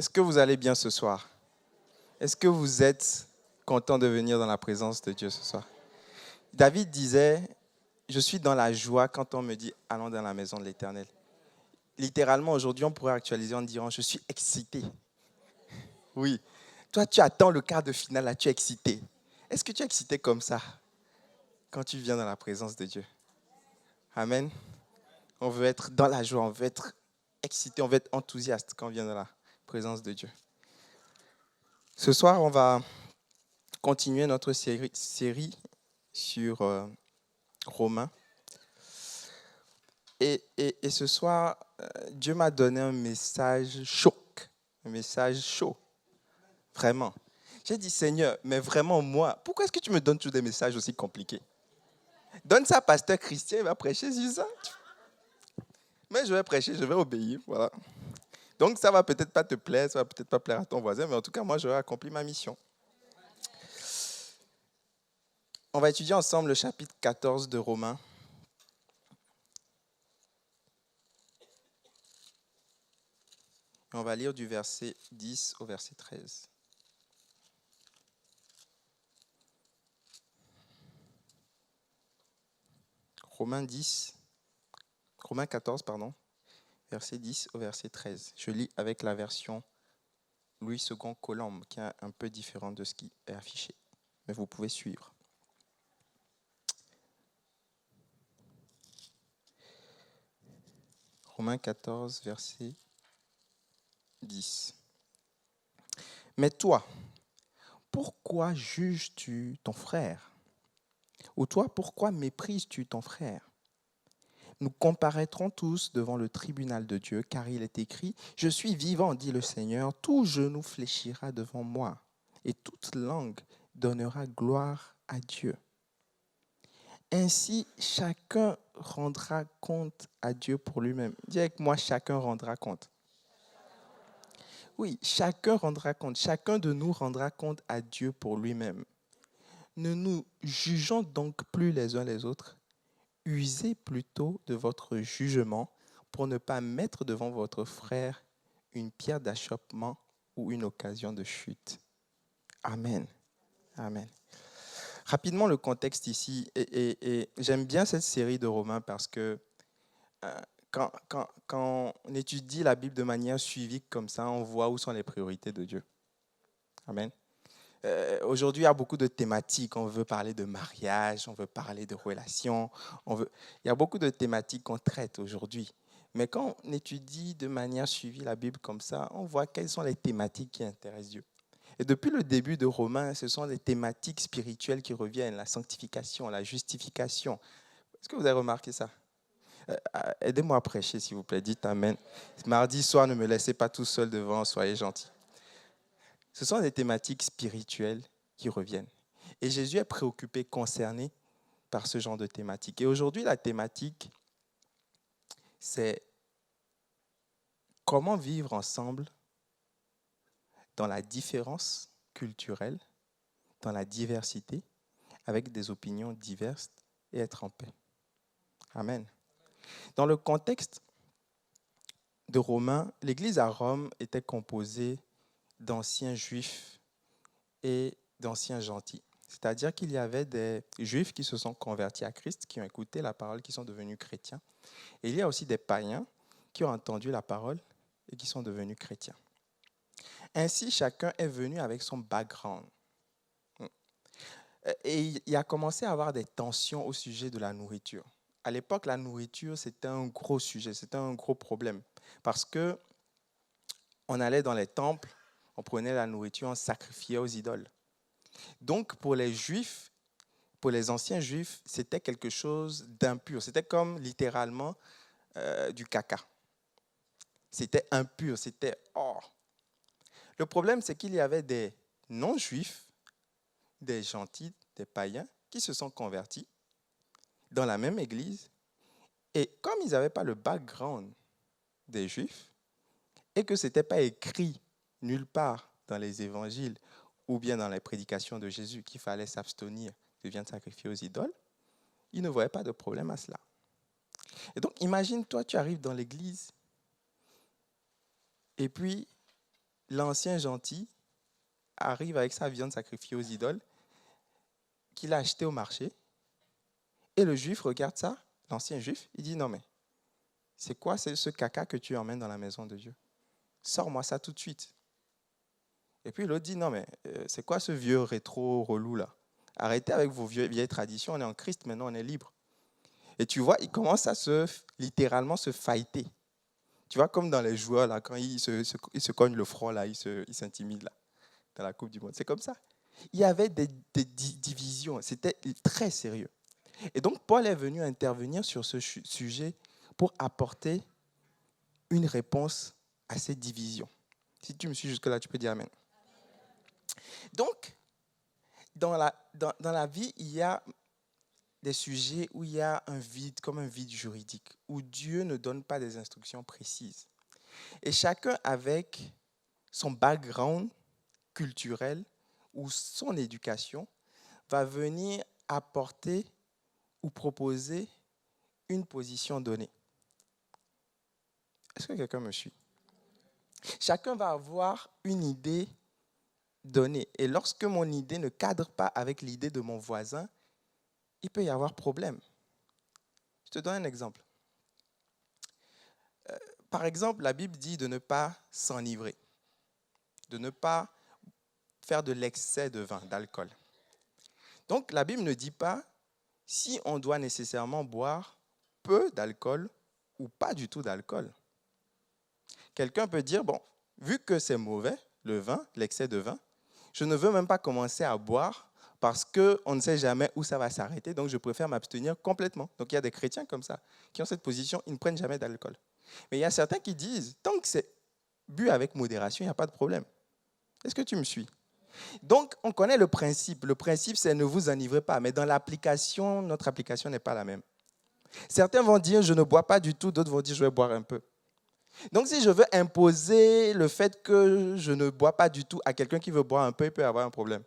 Est-ce que vous allez bien ce soir? Est-ce que vous êtes content de venir dans la présence de Dieu ce soir? David disait, je suis dans la joie quand on me dit, allons dans la maison de l'Éternel. Littéralement, aujourd'hui, on pourrait actualiser en disant, je suis excité. Oui. Toi, tu attends le quart de finale, là, tu es excité. Est-ce que tu es excité comme ça quand tu viens dans la présence de Dieu? Amen. On veut être dans la joie, on veut être excité, on veut être enthousiaste quand on vient dans la présence de Dieu. Ce soir, on va continuer notre série sur Romains. Et ce soir, Dieu m'a donné un message chaud. Un message chaud. Vraiment. J'ai dit, Seigneur, mais vraiment moi, pourquoi est-ce que tu me donnes tous des messages aussi compliqués? Donne ça à pasteur Christian, il va prêcher sur ça. Mais je vais prêcher, je vais obéir. Voilà. Donc ça va peut-être pas te plaire, ça va peut-être pas plaire à ton voisin, mais en tout cas, moi, j'aurai accompli ma mission. On va étudier ensemble le chapitre 14 de Romains. On va lire du verset 10 au verset 13. Romains 14, verset 10 au verset 13. Je lis avec la version Louis II Colombe, qui est un peu différente de ce qui est affiché. Mais vous pouvez suivre. Romains 14, verset 10. Mais toi, pourquoi juges-tu ton frère? Ou toi, pourquoi méprises-tu ton frère? Nous comparaîtrons tous devant le tribunal de Dieu, car il est écrit, « Je suis vivant, dit le Seigneur, tout genou fléchira devant moi, et toute langue donnera gloire à Dieu. » Ainsi, chacun rendra compte à Dieu pour lui-même. Dis avec moi, chacun rendra compte. Oui, chacun rendra compte. Chacun de nous rendra compte à Dieu pour lui-même. Ne nous jugeons donc plus les uns les autres. Usez plutôt de votre jugement pour ne pas mettre devant votre frère une pierre d'achoppement ou une occasion de chute. Amen. Amen. Rapidement, le contexte ici, et j'aime bien cette série de Romains parce que quand on étudie la Bible de manière suivie comme ça, on voit où sont les priorités de Dieu. Amen. Aujourd'hui, il y a beaucoup de thématiques. On veut parler de mariage, on veut parler de relations. Il y a beaucoup de thématiques qu'on traite aujourd'hui. Mais quand on étudie de manière suivie la Bible comme ça, on voit quelles sont les thématiques qui intéressent Dieu. Et depuis le début de Romains, ce sont les thématiques spirituelles qui reviennent, la sanctification, la justification. Est-ce que vous avez remarqué ça? Aidez-moi à prêcher, s'il vous plaît. Dites Amen. Mardi soir, ne me laissez pas tout seul devant, soyez gentils. Ce sont des thématiques spirituelles qui reviennent. Et Jésus est préoccupé, concerné par ce genre de thématiques. Et aujourd'hui, la thématique, c'est comment vivre ensemble dans la différence culturelle, dans la diversité, avec des opinions diverses et être en paix. Amen. Dans le contexte de Romains, l'Église à Rome était composée d'anciens juifs et d'anciens gentils. C'est-à-dire qu'il y avait des juifs qui se sont convertis à Christ, qui ont écouté la parole, qui sont devenus chrétiens. Et il y a aussi des païens qui ont entendu la parole et qui sont devenus chrétiens. Ainsi, chacun est venu avec son background. Et il a commencé à avoir des tensions au sujet de la nourriture. À l'époque, la nourriture, c'était un gros sujet, c'était un gros problème. Parce que on allait dans les temples, on prenait la nourriture, on sacrifiait aux idoles. Donc, pour les Juifs, pour les anciens Juifs, c'était quelque chose d'impur. C'était comme littéralement du caca. C'était impur, c'était hors. Le problème, c'est qu'il y avait des non-Juifs, des gentils, des païens, qui se sont convertis dans la même église. Et comme ils n'avaient pas le background des Juifs, et que ce n'était pas écrit nulle part dans les évangiles ou bien dans les prédications de Jésus qu'il fallait s'abstenir de viande sacrifiée aux idoles, ils ne voyaient pas de problème à cela. Et donc, imagine-toi, tu arrives dans l'église et puis l'ancien gentil arrive avec sa viande sacrifiée aux idoles qu'il a achetée au marché. Et le juif regarde ça, l'ancien juif, il dit non mais c'est quoi ce caca que tu emmènes dans la maison de Dieu? Sors-moi ça tout de suite. Et puis l'autre dit non mais c'est quoi ce vieux rétro relou là? Arrêtez avec vos vieilles traditions, on est en Christ maintenant, on est libre. Et tu vois, il commence à littéralement se fighter. Tu vois, comme dans les joueurs, là, quand ils se cognent le front, là, ils s'intimident là, dans la Coupe du Monde. C'est comme ça. Il y avait des divisions. C'était très sérieux. Et donc, Paul est venu intervenir sur ce sujet pour apporter une réponse à ces divisions. Si tu me suis jusque-là, tu peux dire Amen. Donc, dans la vie, il y a des sujets où il y a un vide, comme un vide juridique, où Dieu ne donne pas des instructions précises. Et chacun avec son background culturel ou son éducation va venir apporter ou proposer une position donnée. Est-ce que quelqu'un me suit? Chacun va avoir une idée donnée. Et lorsque mon idée ne cadre pas avec l'idée de mon voisin, il peut y avoir problème. Je te donne un exemple. Par exemple, la Bible dit de ne pas s'enivrer, de ne pas faire de l'excès de vin, d'alcool. Donc, la Bible ne dit pas si on doit nécessairement boire peu d'alcool ou pas du tout d'alcool. Quelqu'un peut dire, bon, vu que c'est mauvais, le vin, l'excès de vin, je ne veux même pas commencer à boire parce qu'on ne sait jamais où ça va s'arrêter, donc je préfère m'abstenir complètement. Donc il y a des chrétiens comme ça, qui ont cette position, ils ne prennent jamais d'alcool. Mais il y a certains qui disent, tant que c'est bu avec modération, il n'y a pas de problème. Est-ce que tu me suis? Donc, on connaît le principe. Le principe, c'est ne vous enivrez pas. Mais dans l'application, notre application n'est pas la même. Certains vont dire, je ne bois pas du tout. D'autres vont dire, je vais boire un peu. Donc, si je veux imposer le fait que je ne bois pas du tout à quelqu'un qui veut boire un peu, il peut avoir un problème.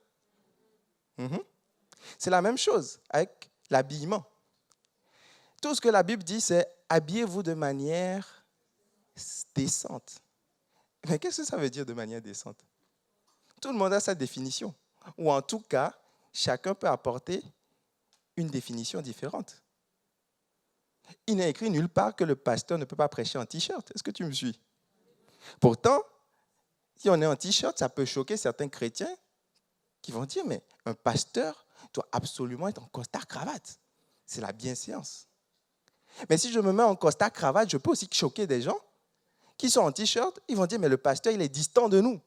C'est la même chose avec l'habillement. Tout ce que la Bible dit, c'est habillez-vous de manière décente. Mais qu'est-ce que ça veut dire de manière décente? Tout le monde a sa définition. Ou en tout cas, chacun peut apporter une définition différente. Il n'est écrit nulle part que le pasteur ne peut pas prêcher en t-shirt. Est-ce que tu me suis? Pourtant, si on est en t-shirt, ça peut choquer certains chrétiens qui vont dire, mais un pasteur doit absolument être en costard-cravate. C'est la bienséance. Mais si je me mets en costard-cravate, je peux aussi choquer des gens qui sont en t-shirt. Ils vont dire, mais le pasteur, il est distant de nous.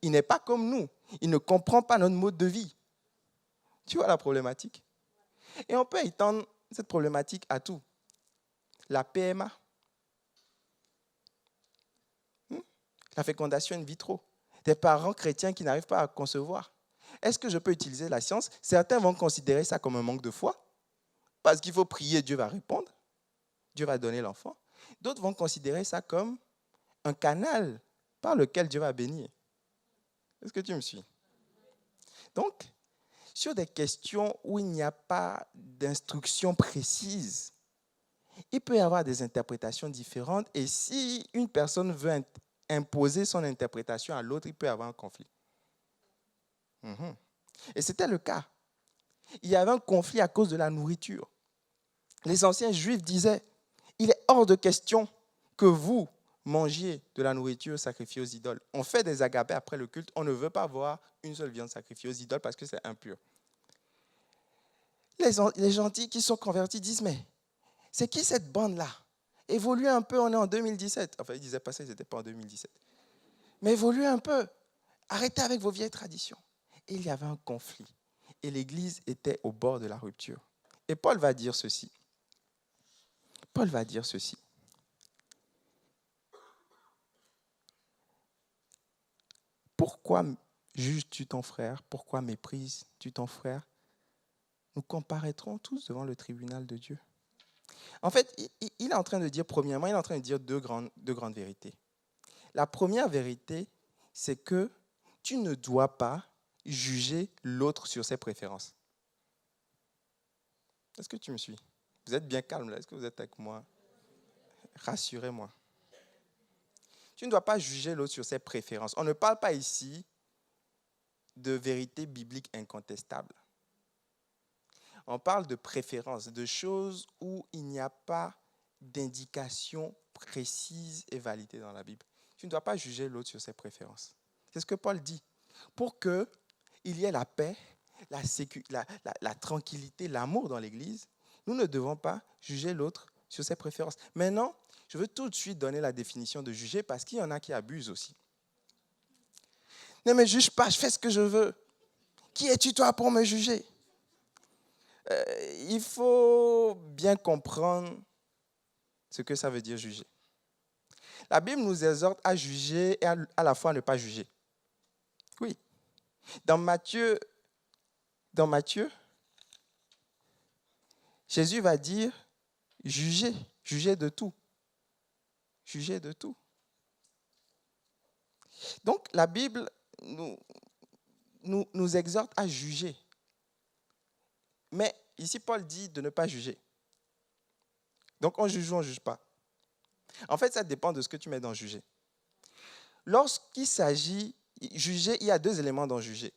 Il n'est pas comme nous. Il ne comprend pas notre mode de vie. Tu vois la problématique? Et on peut étendre cette problématique à tout. La PMA, la fécondation in vitro, des parents chrétiens qui n'arrivent pas à concevoir. Est-ce que je peux utiliser la science? Certains vont considérer ça comme un manque de foi, parce qu'il faut prier, Dieu va répondre, Dieu va donner l'enfant. D'autres vont considérer ça comme un canal par lequel Dieu va bénir. Est-ce que tu me suis? Donc, sur des questions où il n'y a pas d'instruction précise, il peut y avoir des interprétations différentes et si une personne veut imposer son interprétation à l'autre, il peut y avoir un conflit. Et c'était le cas. Il y avait un conflit à cause de la nourriture. Les anciens juifs disaient, il est hors de question que vous mangiez de la nourriture sacrifiée aux idoles. On fait des agapés après le culte, on ne veut pas voir une seule viande sacrifiée aux idoles parce que c'est impur. Les gentils qui sont convertis disent, mais c'est qui cette bande-là? Évoluez un peu, on est en 2017. Enfin, ils ne disaient pas ça, ils n'étaient pas en 2017. Mais évoluez un peu. Arrêtez avec vos vieilles traditions. Et il y avait un conflit. Et l'Église était au bord de la rupture. Et Paul va dire ceci. Paul va dire ceci. Pourquoi juges-tu ton frère? Pourquoi méprises-tu ton frère? Nous comparaîtrons tous devant le tribunal de Dieu. En fait, il est en train de dire, premièrement, il est en train de dire deux grandes vérités. La première vérité, c'est que tu ne dois pas juger l'autre sur ses préférences. Est-ce que tu me suis? Vous êtes bien calme là? Est-ce que vous êtes avec moi? Rassurez-moi. Tu ne dois pas juger l'autre sur ses préférences. On ne parle pas ici de vérité biblique incontestable. On parle de préférences, de choses où il n'y a pas d'indication précise et validée dans la Bible. Tu ne dois pas juger l'autre sur ses préférences. C'est ce que Paul dit. Pour qu'il y ait la paix, la tranquillité, l'amour dans l'Église, nous ne devons pas juger l'autre sur ses préférences. Maintenant, je veux tout de suite donner la définition de juger parce qu'il y en a qui abusent aussi. Ne me juge pas, je fais ce que je veux. Qui es-tu toi pour me juger? Il faut bien comprendre ce que ça veut dire juger. La Bible nous exhorte à juger et à la fois à ne pas juger. Oui. Dans Matthieu, Jésus va dire jugez de tout. Jugez de tout. Donc, la Bible nous exhorte à juger. Mais ici, Paul dit de ne pas juger. Donc, on juge ou on ne juge pas. En fait, ça dépend de ce que tu mets dans juger. Lorsqu'il s'agit de juger, il y a deux éléments dans juger.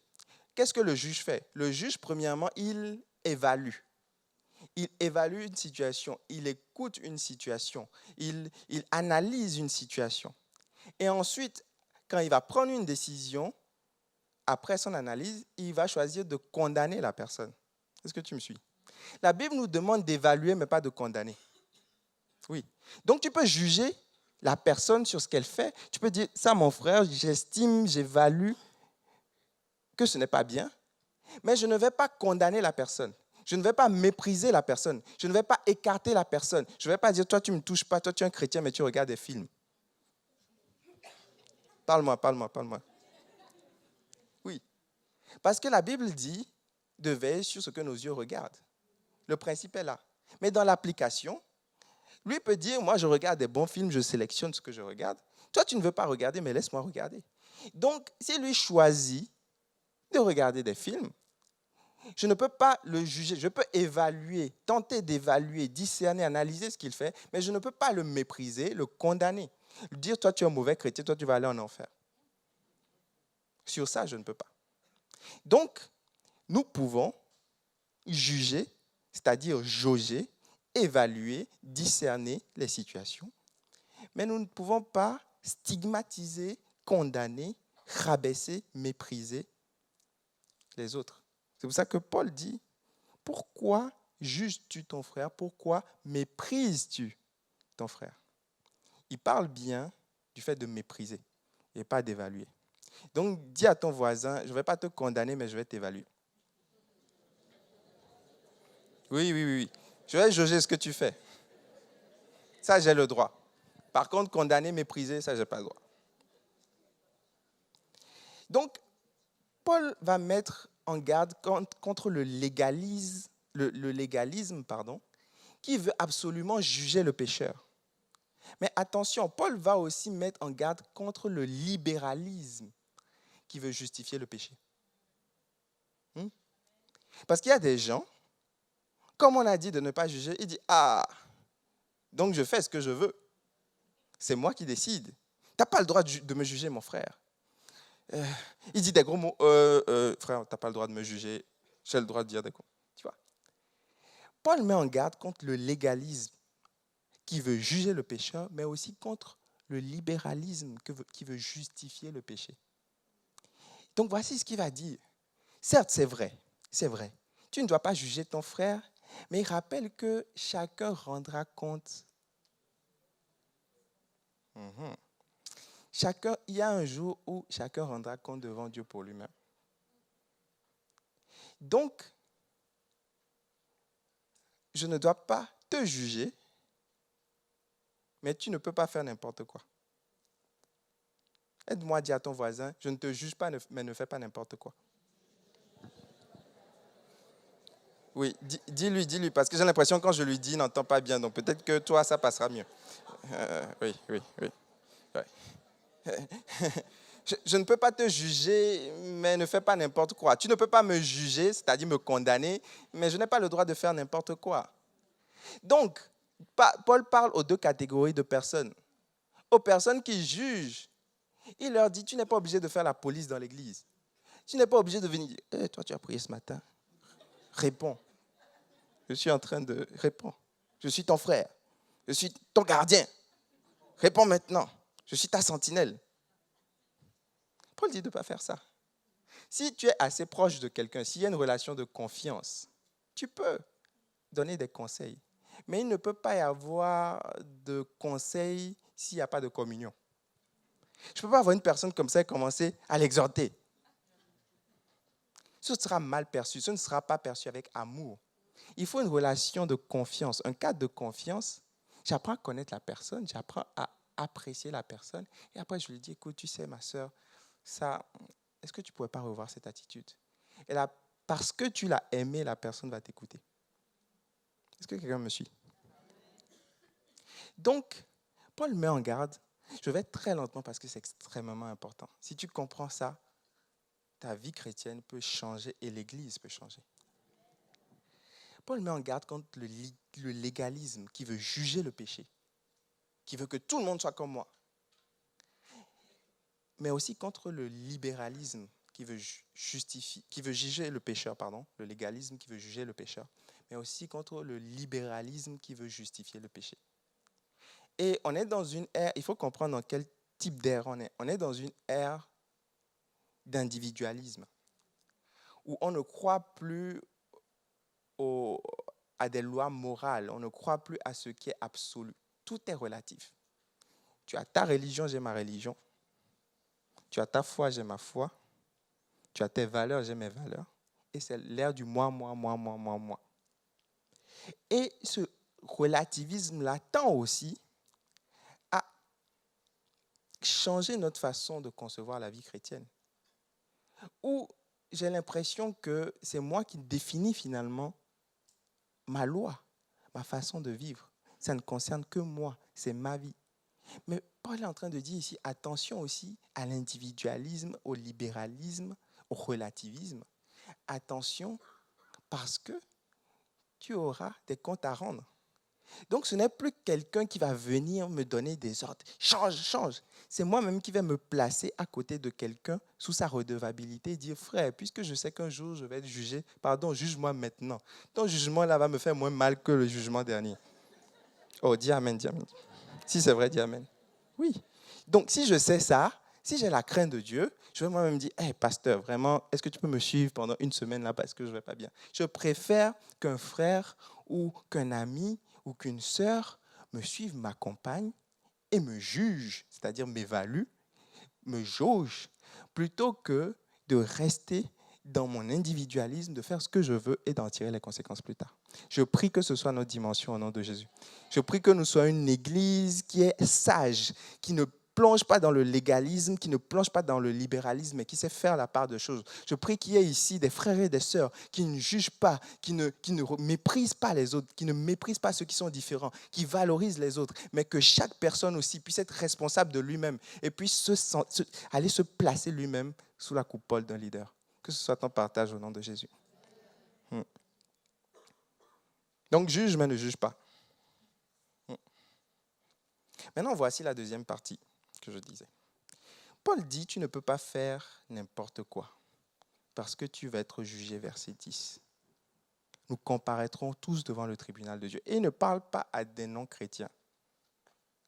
Qu'est-ce que le juge fait? Le juge, premièrement, il évalue. Il évalue une situation, il écoute une situation, il analyse une situation. Et ensuite, quand il va prendre une décision, après son analyse, il va choisir de condamner la personne. Est-ce que tu me suis? La Bible nous demande d'évaluer, mais pas de condamner. Oui. Donc, tu peux juger la personne sur ce qu'elle fait. Tu peux dire, ça, mon frère, j'estime, j'évalue que ce n'est pas bien, mais je ne vais pas condamner la personne. Je ne vais pas mépriser la personne. Je ne vais pas écarter la personne. Je ne vais pas dire, toi, tu ne me touches pas, toi, tu es un chrétien, mais tu regardes des films. Parle-moi. Oui. Parce que la Bible dit de veiller sur ce que nos yeux regardent. Le principe est là. Mais dans l'application, lui peut dire, moi, je regarde des bons films, je sélectionne ce que je regarde. Toi, tu ne veux pas regarder, mais laisse-moi regarder. Donc, si lui choisit de regarder des films, je ne peux pas le juger. Je peux évaluer, tenter d'évaluer, discerner, analyser ce qu'il fait, mais je ne peux pas le mépriser, le condamner. Lui dire, toi, tu es un mauvais chrétien, toi, tu vas aller en enfer. Sur ça, je ne peux pas. Donc, nous pouvons juger, c'est-à-dire jauger, évaluer, discerner les situations, mais nous ne pouvons pas stigmatiser, condamner, rabaisser, mépriser les autres. C'est pour ça que Paul dit, pourquoi juges-tu ton frère? Pourquoi méprises-tu ton frère? Il parle bien du fait de mépriser et pas d'évaluer. Donc, dis à ton voisin, je ne vais pas te condamner, mais je vais t'évaluer. Oui. Je vais juger ce que tu fais. Ça, j'ai le droit. Par contre, condamner, mépriser, ça, je n'ai pas le droit. Donc, Paul va mettre en garde contre le légalisme, qui veut absolument juger le pécheur. Mais attention, Paul va aussi mettre en garde contre le libéralisme qui veut justifier le péché. Parce qu'il y a des gens, comme on a dit de ne pas juger, il dit, donc je fais ce que je veux. C'est moi qui décide. Tu n'as pas le droit de me juger, mon frère. Il dit des gros mots. Frère, tu n'as pas le droit de me juger. J'ai le droit de dire des gros mots. Tu vois. Paul met en garde contre le légalisme qui veut juger le pécheur, mais aussi contre le libéralisme qui veut justifier le péché. Donc voici ce qu'il va dire. Certes, c'est vrai. Tu ne dois pas juger ton frère, mais il rappelle que chacun rendra compte. Il y a un jour où chacun rendra compte devant Dieu pour lui-même. Donc, je ne dois pas te juger, mais tu ne peux pas faire n'importe quoi. Aide-moi à dire à ton voisin, je ne te juge pas, mais ne fais pas n'importe quoi. Oui, dis-lui, parce que j'ai l'impression que quand je lui dis, il n'entend pas bien, donc peut-être que toi, ça passera mieux. Oui. Je ne peux pas te juger, mais ne fais pas n'importe quoi. Tu ne peux pas me juger, c'est-à-dire me condamner, mais je n'ai pas le droit de faire n'importe quoi. Donc, Paul parle aux deux catégories de personnes. aux personnes qui jugent. Il leur dit, tu n'es pas obligé de faire la police dans l'église. Tu n'es pas obligé de venir dire, toi tu as prié ce matin. Réponds. Je suis en train de répondre. Je suis ton frère. Je suis ton gardien. Réponds maintenant. Je suis ta sentinelle. Paul dit de ne pas faire ça. Si tu es assez proche de quelqu'un, s'il y a une relation de confiance, tu peux donner des conseils. Mais il ne peut pas y avoir de conseils s'il n'y a pas de communion. Je ne peux pas avoir une personne comme ça et commencer à l'exhorter. Ce sera mal perçu, ce ne sera pas perçu avec amour. Il faut une relation de confiance, un cadre de confiance. J'apprends à connaître la personne, j'apprends à apprécier la personne. Et après, je lui dis, écoute, tu sais, ma soeur, ça, est-ce que tu ne pourrais pas revoir cette attitude? Et là, parce que tu l'as aimé, la personne va t'écouter. Est-ce que quelqu'un me suit? Donc, Paul met en garde. Je vais très lentement parce que c'est extrêmement important. Si tu comprends ça, ta vie chrétienne peut changer et l'Église peut changer. Paul met en garde contre le légalisme qui veut juger le péché, qui veut que tout le monde soit comme moi, mais aussi contre le libéralisme qui veut juger le pécheur, le légalisme qui veut juger le pécheur, mais aussi contre le libéralisme qui veut justifier le péché. Et on est dans une ère, il faut comprendre dans quel type d'ère on est. On est dans une ère d'individualisme, où on ne croit plus à des lois morales, on ne croit plus à ce qui est absolu. Tout est relatif. Tu as ta religion, j'ai ma religion. Tu as ta foi, j'ai ma foi. Tu as tes valeurs, j'ai mes valeurs. Et c'est l'ère du moi. Et ce relativisme-là tend aussi à changer notre façon de concevoir la vie chrétienne. Où j'ai l'impression que c'est moi qui définis finalement ma loi, ma façon de vivre. Ça ne concerne que moi, c'est ma vie. Mais Paul est en train de dire ici, attention aussi à l'individualisme, au libéralisme, au relativisme. Attention parce que tu auras des comptes à rendre. Donc ce n'est plus quelqu'un qui va venir me donner des ordres. Change. C'est moi-même qui vais me placer à côté de quelqu'un sous sa redevabilité et dire, frère, puisque je sais qu'un jour je vais être jugé, pardon, juge-moi maintenant. Ton jugement là va me faire moins mal que le jugement dernier. Oh, dis amen, dis amen. Si c'est vrai, dis amen. Oui. Donc si je sais ça, si j'ai la crainte de Dieu, je vais moi-même dire, hey, pasteur, vraiment, est-ce que tu peux me suivre pendant une semaine là parce que je ne vais pas bien? Je préfère qu'un frère ou qu'un ami ou qu'une sœur me suive, m'accompagne et me juge, c'est-à-dire m'évalue, me jauge, plutôt que de rester dans mon individualisme, de faire ce que je veux et d'en tirer les conséquences plus tard. Je prie que ce soit notre dimension au nom de Jésus. Je prie que nous soyons une église qui est sage, qui ne plonge pas dans le légalisme, qui ne plonge pas dans le libéralisme, mais qui sait faire la part de choses. Je prie qu'il y ait ici des frères et des sœurs qui ne jugent pas, qui ne méprisent pas les autres, qui ne méprisent pas ceux qui sont différents, qui valorisent les autres, mais que chaque personne aussi puisse être responsable de lui-même et puisse aller se placer lui-même sous la coupole d'un leader. Que ce soit ton partage au nom de Jésus. Donc juge, mais ne juge pas. Maintenant, voici la deuxième partie que je disais. Paul dit, tu ne peux pas faire n'importe quoi parce que tu vas être jugé, verset 10. Nous comparaîtrons tous devant le tribunal de Dieu. Et il ne parle pas à des non-chrétiens.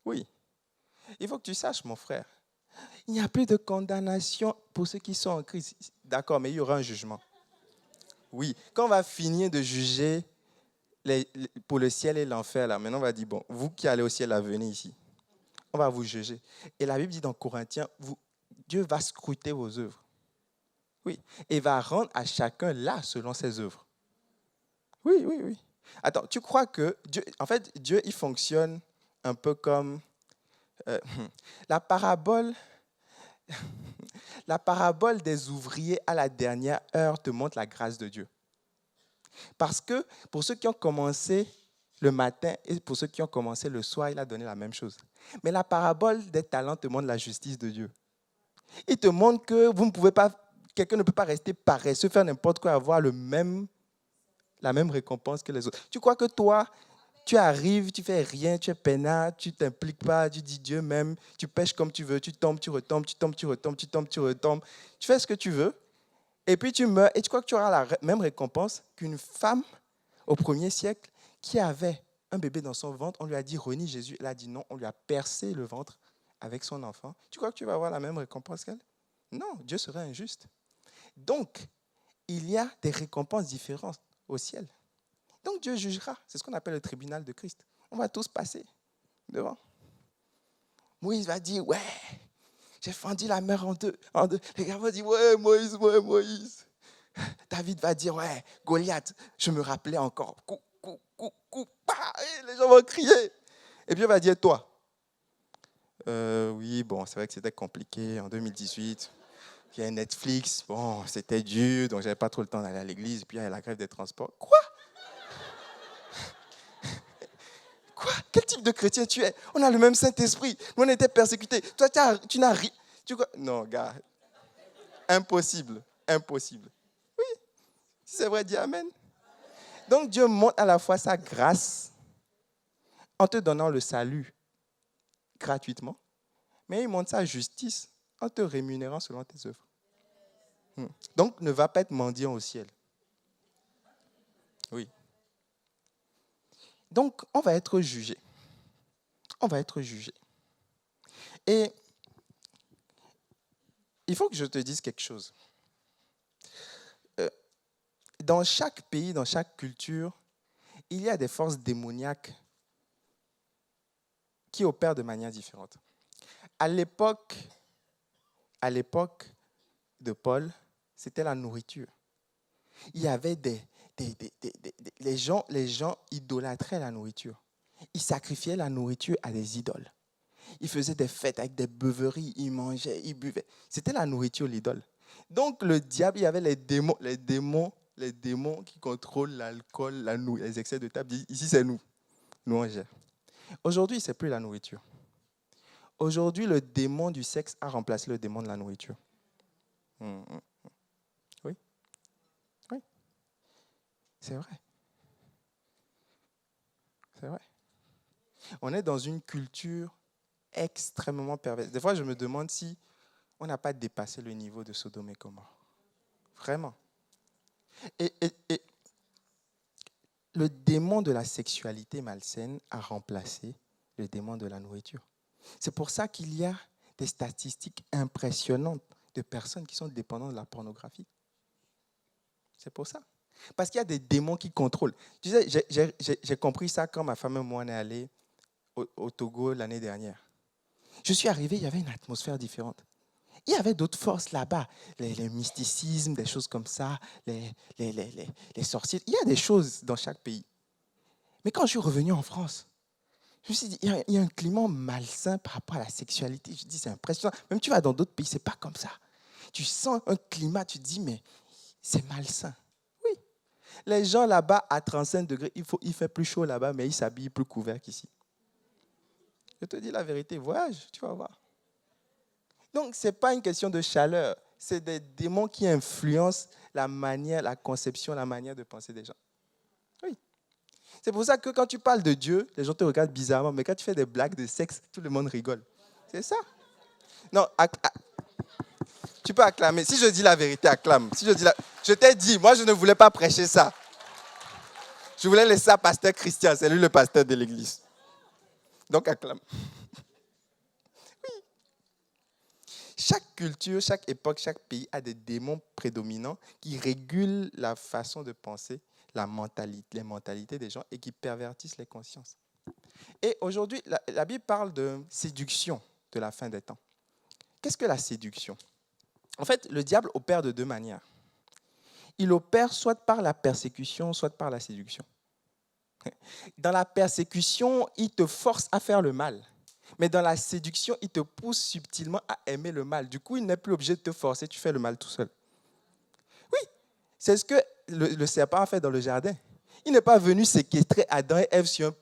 Oui, il faut que tu saches, mon frère, il n'y a plus de condamnation pour ceux qui sont en Christ. D'accord, mais il y aura un jugement. Oui, quand on va finir de juger pour le ciel et l'enfer, là, maintenant on va dire, bon, vous qui allez au ciel, là, venez ici. On va vous juger. Et la Bible dit dans Corinthiens, Dieu va scruter vos œuvres. Oui, et va rendre à chacun là selon ses œuvres. Oui. Attends, tu crois que Dieu, en fait, Dieu, il fonctionne un peu comme la parabole des ouvriers à la dernière heure te montre la grâce de Dieu. Parce que pour ceux qui ont commencé le matin et pour ceux qui ont commencé le soir, il a donné la même chose. Mais la parabole des talents te montre la justice de Dieu. Il te montre que vous ne pouvez pas, quelqu'un ne peut pas rester paresseux, faire n'importe quoi, avoir la même récompense que les autres. Tu crois que toi, Tu arrives, tu fais rien, tu es peinard, tu t'impliques pas, tu dis Dieu même, tu pêches comme tu veux, tu tombes, tu retombes, tu tombes, tu retombes, tu tombes, tu retombes. Tu fais ce que tu veux, et puis tu meurs, et tu crois que tu auras la même récompense qu'une femme au 1er siècle qui avait un bébé dans son ventre. On lui a dit renie Jésus. Elle a dit non, on lui a percé le ventre avec son enfant. Tu crois que tu vas avoir la même récompense qu'elle? Non, Dieu serait injuste. Donc, il y a des récompenses différentes au ciel. Donc Dieu jugera. C'est ce qu'on appelle le tribunal de Christ. On va tous passer devant. Moïse va dire, ouais, j'ai fendu la mer en deux. Les gars vont dire, ouais, Moïse. David va dire, ouais, Goliath, je me rappelais encore. Et les gens vont crier. Et puis Dieu va dire, toi. Oui, bon, c'est vrai que c'était compliqué en 2018. Il y a Netflix, bon, c'était dur, donc j'avais pas trop le temps d'aller à l'église. Et puis il y a la grève des transports. Quoi? Quel type de chrétien tu es? On a le même Saint-Esprit. Nous, on était persécutés. Toi, tu n'as rien. Non, gars. Impossible. Impossible. Oui. Si c'est vrai, dis Amen. Donc, Dieu montre à la fois sa grâce en te donnant le salut gratuitement, mais il montre sa justice en te rémunérant selon tes œuvres. Donc, ne va pas être mendiant au ciel. Oui. Donc, on va être jugé. On va être jugé. Et il faut que je te dise quelque chose. Dans chaque pays, dans chaque culture, il y a des forces démoniaques qui opèrent de manière différente. À l'époque de Paul, c'était la nourriture. Il y avait les gens idolâtraient la nourriture. Ils sacrifiaient la nourriture à des idoles. Ils faisaient des fêtes avec des beuveries, ils mangeaient, ils buvaient. C'était la nourriture, l'idole. Donc le diable, il y avait les démons qui contrôlent l'alcool, les excès de table. Ici, c'est nous. Nous, on gère. Aujourd'hui, ce n'est plus la nourriture. Aujourd'hui, le démon du sexe a remplacé le démon de la nourriture. Oui. Oui. C'est vrai. C'est vrai. On est dans une culture extrêmement perverse. Des fois, je me demande si on n'a pas dépassé le niveau de Sodome et Gomorrhe. Vraiment. Et le démon de la sexualité malsaine a remplacé le démon de la nourriture. C'est pour ça qu'il y a des statistiques impressionnantes de personnes qui sont dépendantes de la pornographie. C'est pour ça. Parce qu'il y a des démons qui contrôlent. Tu sais, j'ai compris ça quand ma femme et moi on est allés au Togo l'année dernière. Je suis arrivé, il y avait une atmosphère différente. Il y avait d'autres forces là-bas, les mysticismes, des choses comme ça, les sorciers. Il y a des choses dans chaque pays. Mais quand je suis revenu en France, je me suis dit, il y a un climat malsain par rapport à la sexualité. Je dis, c'est impressionnant. Même tu vas dans d'autres pays, ce n'est pas comme ça. Tu sens un climat, tu te dis, mais c'est malsain. Oui. Les gens là-bas, à 35 degrés, il fait plus chaud là-bas, mais ils s'habillent plus couverts qu'ici. Je te dis la vérité, voyage, tu vas voir. Donc, ce n'est pas une question de chaleur. C'est des démons qui influencent la manière, la conception, la manière de penser des gens. Oui. C'est pour ça que quand tu parles de Dieu, les gens te regardent bizarrement, mais quand tu fais des blagues de sexe, tout le monde rigole. C'est ça. Non, tu peux acclamer. Si je dis la vérité, acclame. Je t'ai dit, moi je ne voulais pas prêcher ça. Je voulais laisser ça à pasteur Christian, c'est lui le pasteur de l'église. Donc acclame. Chaque culture, chaque époque, chaque pays a des démons prédominants qui régulent la façon de penser, les mentalités des gens et qui pervertissent les consciences. Et aujourd'hui, la Bible parle de séduction de la fin des temps. Qu'est-ce que la séduction? En fait, le diable opère de deux manières. Il opère soit par la persécution, soit par la séduction. Dans la persécution, il te force à faire le mal. Mais dans la séduction, il te pousse subtilement à aimer le mal. Du coup, il n'est plus obligé de te forcer, tu fais le mal tout seul. Oui, c'est ce que le serpent a fait dans le jardin. Il n'est pas venu séquestrer Adam et Ève sur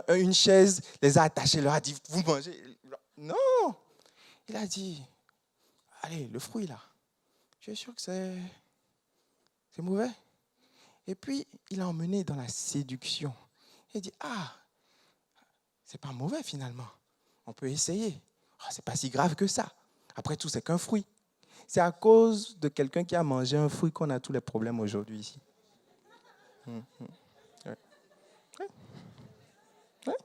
une chaise, les a attachés, leur a dit, vous mangez. Non, il a dit, allez, le fruit là, je suis sûr que c'est mauvais. Et puis, il a emmené dans la séduction. Il dit, c'est pas mauvais finalement. On peut essayer. C'est pas si grave que ça. Après tout, c'est qu'un fruit. C'est à cause de quelqu'un qui a mangé un fruit qu'on a tous les problèmes aujourd'hui ici. Ouais. Ouais. Ouais.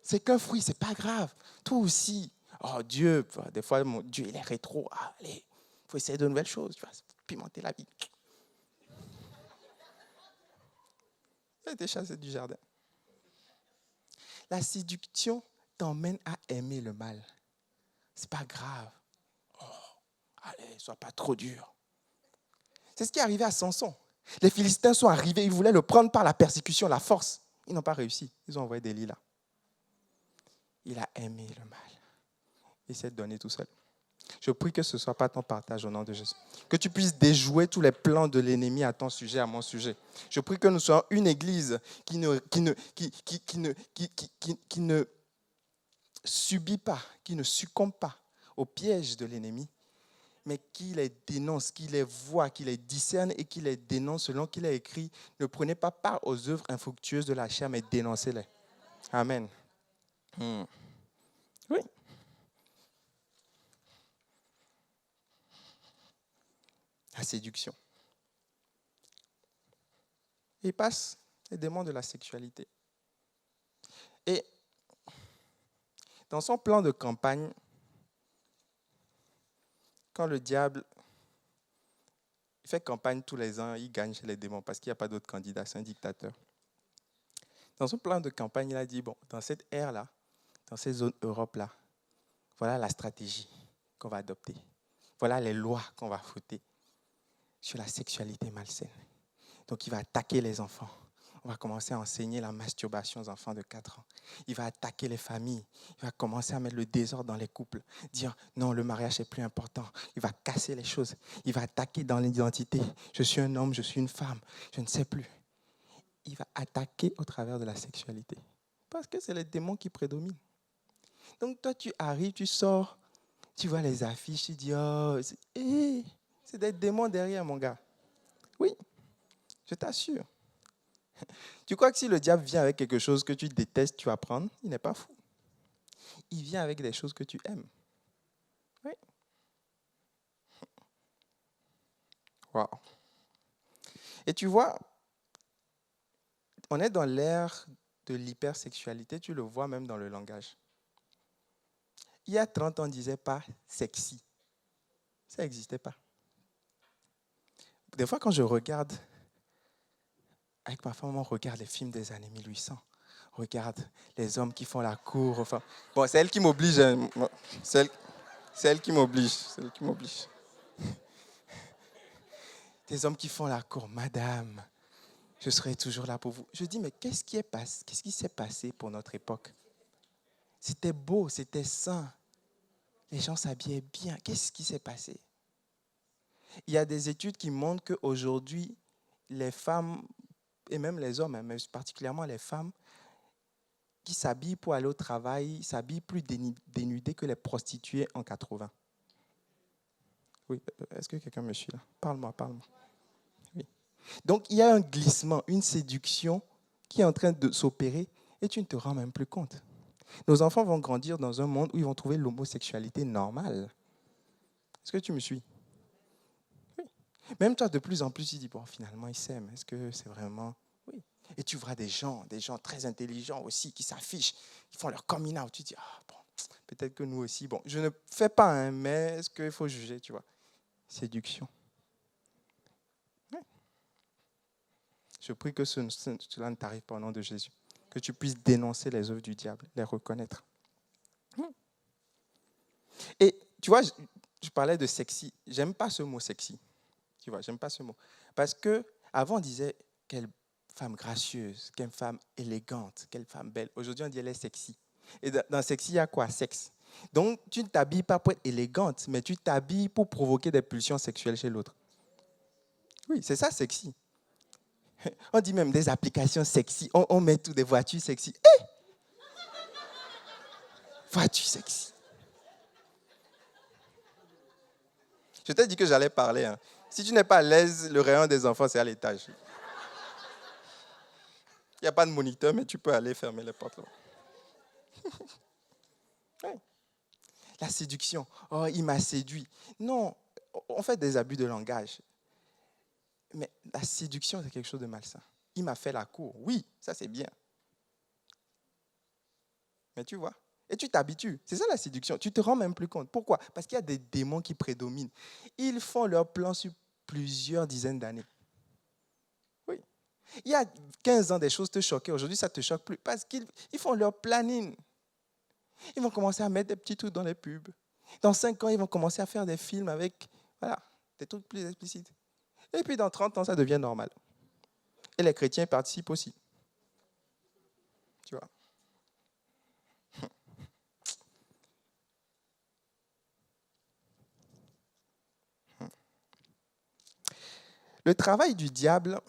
C'est qu'un fruit, c'est pas grave. Toi aussi. Dieu, des fois, mon Dieu, il est rétro. Allez, il faut essayer de nouvelles choses. Tu vas pimenter la vie. Il a été chassé du jardin. La séduction t'emmène à aimer le mal. C'est pas grave. Allez, sois pas trop dur. C'est ce qui est arrivé à Samson. Les Philistins sont arrivés, ils voulaient le prendre par la persécution, la force. Ils n'ont pas réussi. Ils ont envoyé des lilas. Il a aimé le mal. Il s'est donné tout seul. Je prie que ce ne soit pas ton partage au nom de Jésus. Que tu puisses déjouer tous les plans de l'ennemi à ton sujet, à mon sujet. Je prie que nous soyons une église qui ne subit pas, qui ne succombe pas au piège de l'ennemi, mais qui les dénonce, qui les voit, qui les discerne et qui les dénonce selon qu'il a écrit. Ne prenez pas part aux œuvres infructueuses de la chair, mais dénoncez-les. Amen. Oui. La séduction. Il passe les démons de la sexualité. Et dans son plan de campagne, quand le diable fait campagne tous les ans, il gagne chez les démons parce qu'il n'y a pas d'autres candidats, c'est un dictateur. Dans son plan de campagne, il a dit, dans cette ère-là, dans ces zones Europe-là, voilà la stratégie qu'on va adopter. Voilà les lois qu'on va voter sur la sexualité malsaine. Donc, il va attaquer les enfants. On va commencer à enseigner la masturbation aux enfants de 4 ans. Il va attaquer les familles. Il va commencer à mettre le désordre dans les couples. Dire non, le mariage est plus important. Il va casser les choses. Il va attaquer dans l'identité. Je suis un homme, je suis une femme. Je ne sais plus. Il va attaquer au travers de la sexualité. Parce que c'est les démons qui prédominent. Donc toi, tu arrives, tu sors, tu vois les affiches, tu dis, c'est des démons derrière, mon gars. Oui, je t'assure. Tu crois que si le diable vient avec quelque chose que tu détestes, tu vas prendre? Il n'est pas fou. Il vient avec des choses que tu aimes. Oui. Wow. Et tu vois, on est dans l'ère de l'hypersexualité, tu le vois même dans le langage. Il y a 30 ans, on ne disait pas sexy. Ça n'existait pas. Des fois, quand je regarde, avec ma femme, on regarde les films des années 1800. On regarde les hommes qui font la cour. Enfin, bon, c'est elle qui m'oblige. Hein. C'est elle qui m'oblige. C'est elle qui m'oblige. Des hommes qui font la cour. Madame, je serai toujours là pour vous. Je dis, mais qu'est-ce qui s'est passé pour notre époque? C'était beau, c'était sain. Les gens s'habillaient bien. Qu'est-ce qui s'est passé? Il y a des études qui montrent qu'aujourd'hui, les femmes, et même les hommes, mais particulièrement les femmes, qui s'habillent pour aller au travail, s'habillent plus dénudées que les prostituées en 80. Oui, est-ce que quelqu'un me suit là? Parle-moi. Oui. Donc, il y a un glissement, une séduction qui est en train de s'opérer et tu ne te rends même plus compte. Nos enfants vont grandir dans un monde où ils vont trouver l'homosexualité normale. Est-ce que tu me suis? Oui. Même toi, de plus en plus, tu dis, finalement, ils s'aiment. Est-ce que c'est vraiment... Oui. Et tu vois des gens très intelligents aussi qui s'affichent, qui font leur coming out. Tu dis, peut-être que nous aussi. Je ne fais pas, mais est-ce qu'il faut juger, tu vois? Séduction. Oui. Je prie que cela ne t'arrive pas au nom de Jésus. Que tu puisses dénoncer les œuvres du diable, les reconnaître. Et tu vois, je parlais de sexy. J'aime pas ce mot sexy. Tu vois, j'aime pas ce mot. Parce qu'avant, on disait quelle femme gracieuse, quelle femme élégante, quelle femme belle. Aujourd'hui, on dit elle est sexy. Et dans sexy, il y a quoi? Sexe. Donc, tu ne t'habilles pas pour être élégante, mais tu t'habilles pour provoquer des pulsions sexuelles chez l'autre. Oui, c'est ça, sexy. On dit même des applications sexy. On met tout des voitures sexy. Voiture sexy. Je t'ai dit que j'allais parler. Hein. Si tu n'es pas à l'aise, le rayon des enfants, c'est à l'étage. n'y a pas de moniteur, mais tu peux aller fermer les portes là. Ouais. La séduction. Oh, il m'a séduit. Non, on fait des abus de langage. Mais la séduction, c'est quelque chose de malsain. Il m'a fait la cour. Oui, ça c'est bien. Mais tu vois, et tu t'habitues. C'est ça la séduction. Tu te rends même plus compte. Pourquoi? Parce qu'il y a des démons qui prédominent. Ils font leur plan sur plusieurs dizaines d'années. Oui. Il y a 15 ans, des choses te choquaient. Aujourd'hui, ça ne te choque plus. Parce qu'ils font leur planning. Ils vont commencer à mettre des petits trucs dans les pubs. Dans 5 ans, ils vont commencer à faire des films avec voilà, des trucs plus explicites. Et puis dans 30 ans, ça devient normal. Et les chrétiens participent aussi. Tu vois. Le travail du diable,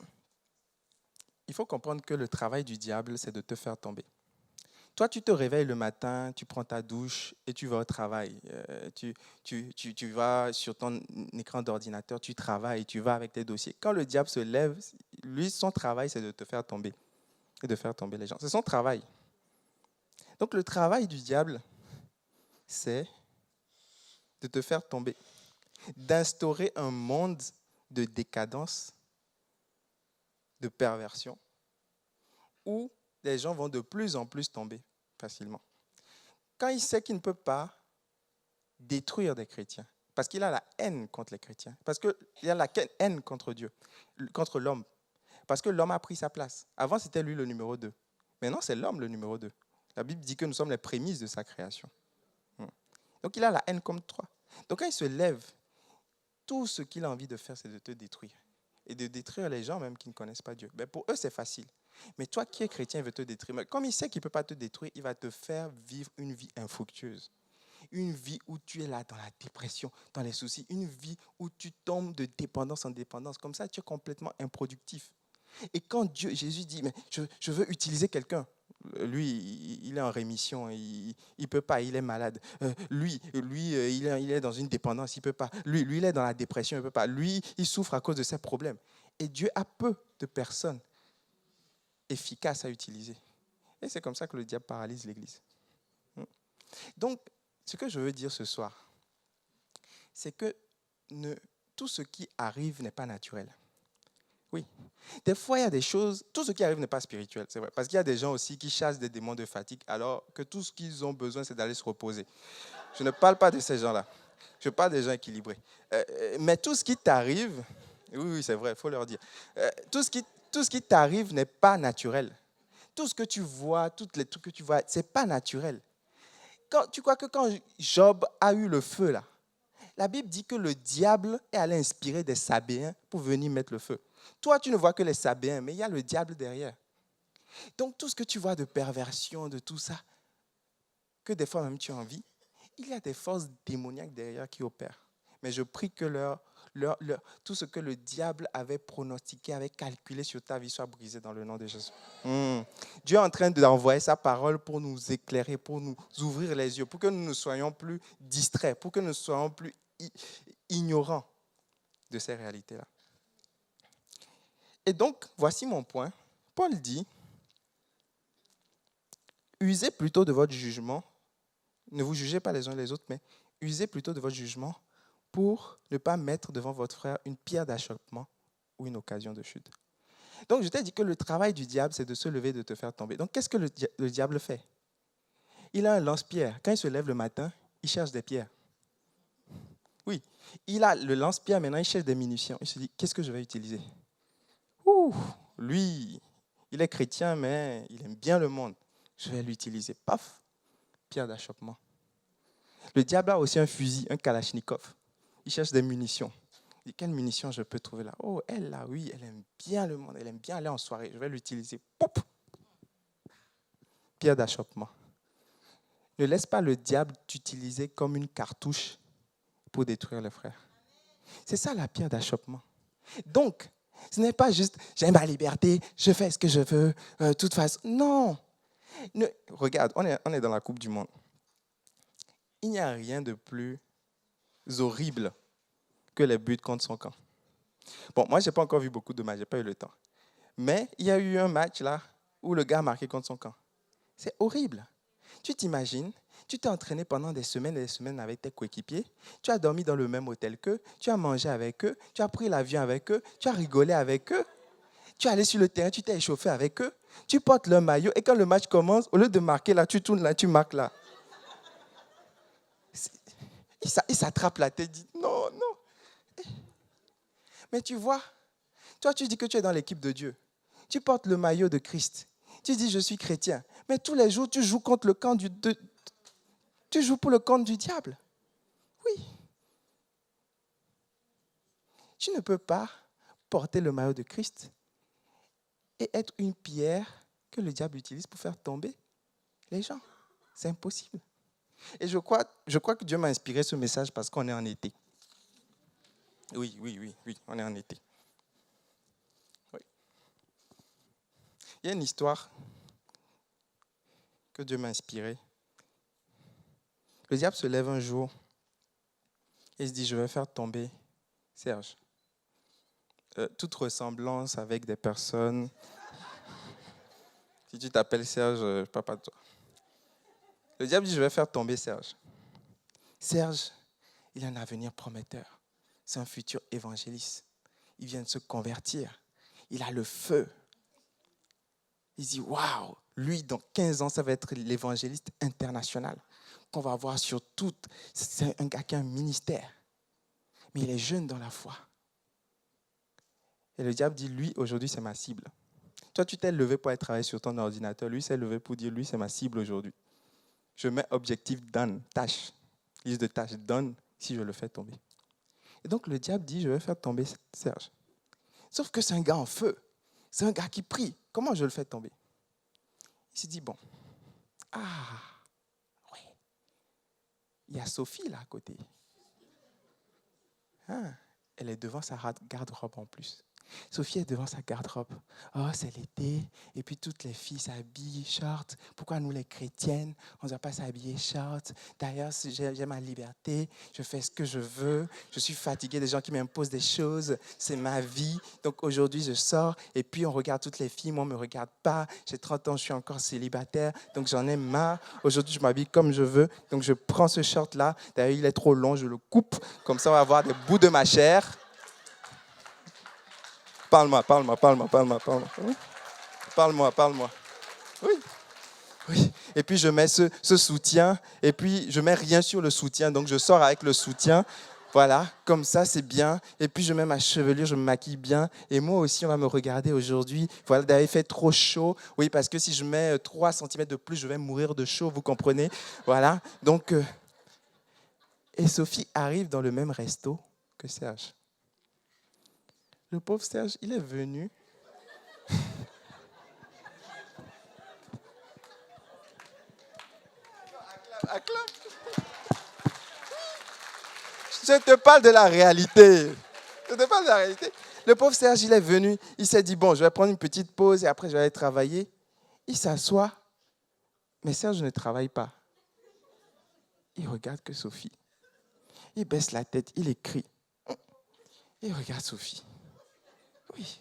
il faut comprendre que le travail du diable, c'est de te faire tomber. Toi, tu te réveilles le matin, tu prends ta douche et tu vas au travail. Tu vas sur ton écran d'ordinateur, tu travailles, tu vas avec tes dossiers. Quand le diable se lève, lui, son travail, c'est de te faire tomber et de faire tomber les gens. C'est son travail. Donc, le travail du diable, c'est de te faire tomber, d'instaurer un monde de décadence, de perversion, où les gens vont de plus en plus tomber facilement. Quand il sait qu'il ne peut pas détruire des chrétiens, parce qu'il a la haine contre les chrétiens, parce qu'il a la haine contre Dieu, contre l'homme, parce que l'homme a pris sa place. Avant, c'était lui le numéro 2. Maintenant, c'est l'homme le numéro 2. La Bible dit que nous sommes les prémices de sa création. Donc, il a la haine comme toi. Donc, quand il se lève, tout ce qu'il a envie de faire, c'est de te détruire. Et de détruire les gens même qui ne connaissent pas Dieu. Ben, pour eux, c'est facile. Mais toi qui es chrétien, il veut te détruire. Mais comme il sait qu'il ne peut pas te détruire, il va te faire vivre une vie infructueuse. Une vie où tu es là dans la dépression, dans les soucis. Une vie où tu tombes de dépendance en dépendance. Comme ça, tu es complètement improductif. Et quand Jésus dit, mais je veux utiliser quelqu'un, lui, il est en rémission, il ne peut pas, il est malade. Lui, il est dans une dépendance, il ne peut pas. Lui, il est dans la dépression, il ne peut pas. Lui, il souffre à cause de ses problèmes. Et Dieu a peu de personnes efficaces à utiliser. Et c'est comme ça que le diable paralyse l'Église. Donc, ce que je veux dire ce soir, c'est que tout ce qui arrive n'est pas naturel. Oui. Des fois, il y a des choses, tout ce qui arrive n'est pas spirituel, c'est vrai. Parce qu'il y a des gens aussi qui chassent des démons de fatigue, alors que tout ce qu'ils ont besoin, c'est d'aller se reposer. Je ne parle pas de ces gens-là. Je parle des gens équilibrés. Mais tout ce qui t'arrive, oui, c'est vrai, il faut leur dire. Tout ce qui t'arrive n'est pas naturel. Tout ce que tu vois, tous les trucs que tu vois, ce n'est pas naturel. Tu crois que quand Job a eu le feu, là, la Bible dit que le diable est allé inspirer des Sabéens pour venir mettre le feu. Toi, tu ne vois que les Sabéens, mais il y a le diable derrière. Donc, tout ce que tu vois de perversion, de tout ça, que des fois même tu as envie, il y a des forces démoniaques derrière qui opèrent. Mais je prie que tout ce que le diable avait pronostiqué, avait calculé sur ta vie soit brisé dans le nom de Jésus. Dieu est en train d'envoyer sa parole pour nous éclairer, pour nous ouvrir les yeux, pour que nous ne soyons plus distraits, pour que nous ne soyons plus ignorants de ces réalités-là. Et donc, voici mon point. Paul dit, usez plutôt de votre jugement, ne vous jugez pas les uns les autres, mais usez plutôt de votre jugement pour ne pas mettre devant votre frère une pierre d'achoppement ou une occasion de chute. Donc, je t'ai dit que le travail du diable, c'est de se lever et de te faire tomber. Donc, qu'est-ce que le diable fait? Il a un lance-pierre. Quand il se lève le matin, il cherche des pierres. Oui, il a le lance-pierre, maintenant il cherche des munitions. Il se dit, qu'est-ce que je vais utiliser? Lui, il est chrétien, mais il aime bien le monde. Je vais l'utiliser. Paf, pierre d'achoppement. Le diable a aussi un fusil, un kalachnikov. Il cherche des munitions. Il dit, quelle munitions je peux trouver là? Oh, elle là, oui, elle aime bien le monde. Elle aime bien aller en soirée. Je vais l'utiliser. Poup! Pierre d'achoppement. Ne laisse pas le diable t'utiliser comme une cartouche pour détruire les frères. C'est ça la pierre d'achoppement. Donc, ce n'est pas juste, j'ai ma liberté, je fais ce que je veux, de toute façon. Non. Regarde, on est dans la Coupe du Monde. Il n'y a rien de plus horrible que les buts contre son camp. Bon, moi, je n'ai pas encore vu beaucoup de matchs, je n'ai pas eu le temps. Mais il y a eu un match là où le gars a marqué contre son camp. C'est horrible. Tu t'imagines, tu t'es entraîné pendant des semaines et des semaines avec tes coéquipiers, tu as dormi dans le même hôtel qu'eux, tu as mangé avec eux, tu as pris l'avion avec eux, tu as rigolé avec eux, tu es allé sur le terrain, tu t'es échauffé avec eux, tu portes leur maillot et quand le match commence, au lieu de marquer là, tu tournes là, tu marques là. Il s'attrape la tête, dit non, non. Mais tu vois, toi tu dis que tu es dans l'équipe de Dieu. Tu portes le maillot de Christ. Tu dis je suis chrétien. Mais tous les jours tu joues contre le camp tu joues pour le camp du diable. Oui. Tu ne peux pas porter le maillot de Christ et être une pierre que le diable utilise pour faire tomber les gens. C'est impossible. Et je crois que Dieu m'a inspiré ce message parce qu'on est en été. Oui, on est en été. Oui. Il y a une histoire que Dieu m'a inspirée. Le diable se lève un jour et se dit, je vais faire tomber Serge. Toute ressemblance avec des personnes. Si tu t'appelles Serge, je ne parle pas de toi. Le diable dit, je vais faire tomber Serge. Serge, il a un avenir prometteur. C'est un futur évangéliste. Il vient de se convertir. Il a le feu. Il dit, waouh, lui, dans 15 ans, ça va être l'évangéliste international qu'on va voir sur tout. C'est un gars qui a un ministère. Mais il est jeune dans la foi. Et le diable dit, lui, aujourd'hui, c'est ma cible. Toi, tu t'es levé pour aller travailler sur ton ordinateur. Lui s'est levé pour dire, lui, c'est ma cible aujourd'hui. Je mets objectif done, tâche. Liste de tâches done si je le fais tomber. Et donc, le diable dit, je vais faire tomber Serge. Sauf que c'est un gars en feu. C'est un gars qui prie. Comment je le fais tomber? Il s'est dit, bon, oui, il y a Sophie là à côté. Elle est devant sa garde-robe en plus. Sophie est devant sa garde-robe. Oh, c'est l'été. Et puis toutes les filles s'habillent short. Pourquoi nous les chrétiennes, on ne doit pas s'habiller short? D'ailleurs, j'ai ma liberté. Je fais ce que je veux. Je suis fatiguée des gens qui m'imposent des choses. C'est ma vie. Donc aujourd'hui, je sors. Et puis on regarde toutes les filles. Moi, on ne me regarde pas. J'ai 30 ans, je suis encore célibataire. Donc j'en ai marre. Aujourd'hui, je m'habille comme je veux. Donc je prends ce short-là. D'ailleurs, il est trop long. Je le coupe. Comme ça, on va avoir des bouts de ma chair. Parle-moi. Parle-moi. Oui. Et puis, je mets ce soutien. Et puis, je mets rien sur le soutien. Donc, je sors avec le soutien. Voilà, comme ça, c'est bien. Et puis, je mets ma chevelure, je me maquille bien. Et moi aussi, on va me regarder aujourd'hui. Voilà, d'ailleurs, il fait trop chaud. Oui, parce que si je mets 3 cm de plus, je vais mourir de chaud, vous comprenez? Voilà. Donc, et Sophie arrive dans le même resto que Serge. Le pauvre Serge, il est venu. Je te parle de la réalité. Le pauvre Serge, il est venu. Il s'est dit, bon, je vais prendre une petite pause et après, je vais aller travailler. Il s'assoit. Mais Serge ne travaille pas. Il regarde que Sophie. Il baisse la tête, il écrit. Il regarde Sophie. Oui.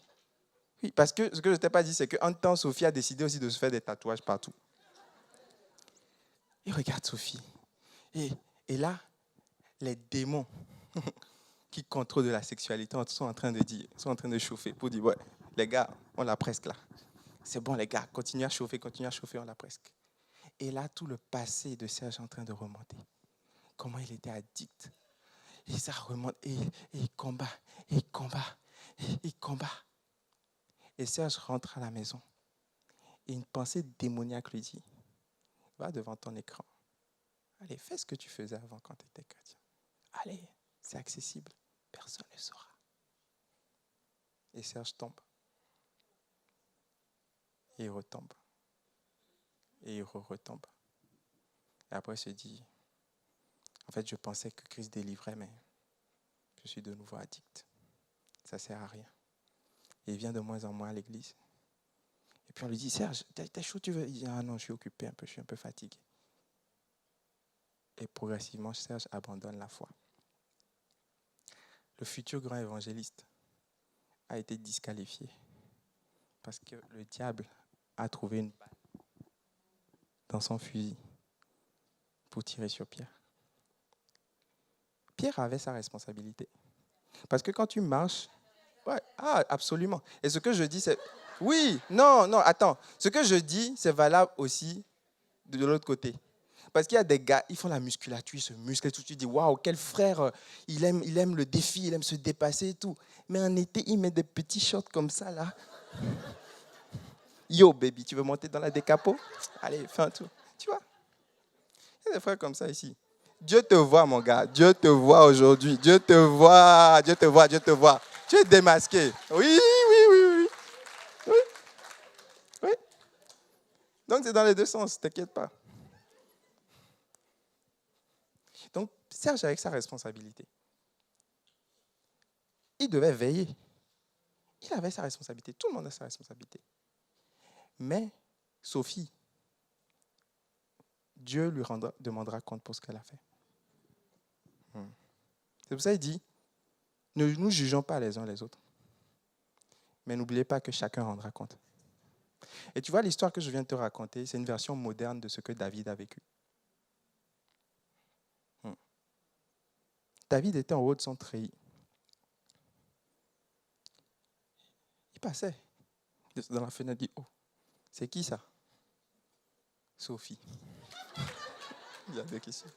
Oui, parce que ce que je ne t'ai pas dit, c'est qu'en temps, Sophie a décidé aussi de se faire des tatouages partout. Il regarde Sophie. Et là, les démons qui contrôlent de la sexualité sont en train de chauffer pour dire, ouais, les gars, on l'a presque là. C'est bon, les gars, continuez à chauffer, on l'a presque. Et là, tout le passé de Serge est en train de remonter. Comment il était addict. Et ça remonte, et il combat. Et Serge rentre à la maison. Et une pensée démoniaque lui dit, va devant ton écran. Allez, fais ce que tu faisais avant quand tu étais chrétien. Allez, c'est accessible. Personne ne le saura. Et Serge tombe. Et il retombe. Et il retombe. Et après, il se dit, en fait, je pensais que Christ délivrait, mais je suis de nouveau addict. Ça ne sert à rien. Et il vient de moins en moins à l'église. Et puis on lui dit, Serge, t'es chaud, tu veux? Il dit, ah non, je suis occupé un peu, je suis un peu fatigué. Et progressivement, Serge abandonne la foi. Le futur grand évangéliste a été disqualifié parce que le diable a trouvé une balle dans son fusil pour tirer sur Pierre. Pierre avait sa responsabilité. Parce que quand tu marches, ouais, absolument. Et ce que je dis, c'est... Oui, non, attends. Ce que je dis, c'est valable aussi de l'autre côté. Parce qu'il y a des gars, ils font la musculature, ils se musclent et tout. Tu dis, waouh, quel frère, il aime le défi, il aime se dépasser et tout. Mais en été, il met des petits shorts comme ça, là. Yo, baby, tu veux monter dans la décapo? Allez, fais un tour. Tu vois? Il y a des frères comme ça ici. Dieu te voit, mon gars. Dieu te voit aujourd'hui. Dieu te voit, Dieu te voit, Dieu te voit. Tu es démasqué. Oui. Oui. Donc, c'est dans les deux sens, t'inquiète pas. Donc, Serge avec sa responsabilité. Il devait veiller. Il avait sa responsabilité. Tout le monde a sa responsabilité. Mais Sophie, Dieu lui demandera compte pour ce qu'elle a fait. C'est pour ça qu'il dit, ne nous jugeons pas les uns les autres. Mais n'oubliez pas que chacun rendra compte. Et tu vois, l'histoire que je viens de te raconter, c'est une version moderne de ce que David a vécu. David était en haut de son treillis. Il passait dans la fenêtre, il dit, oh, c'est qui ça? Sophie. Il y a deux questions.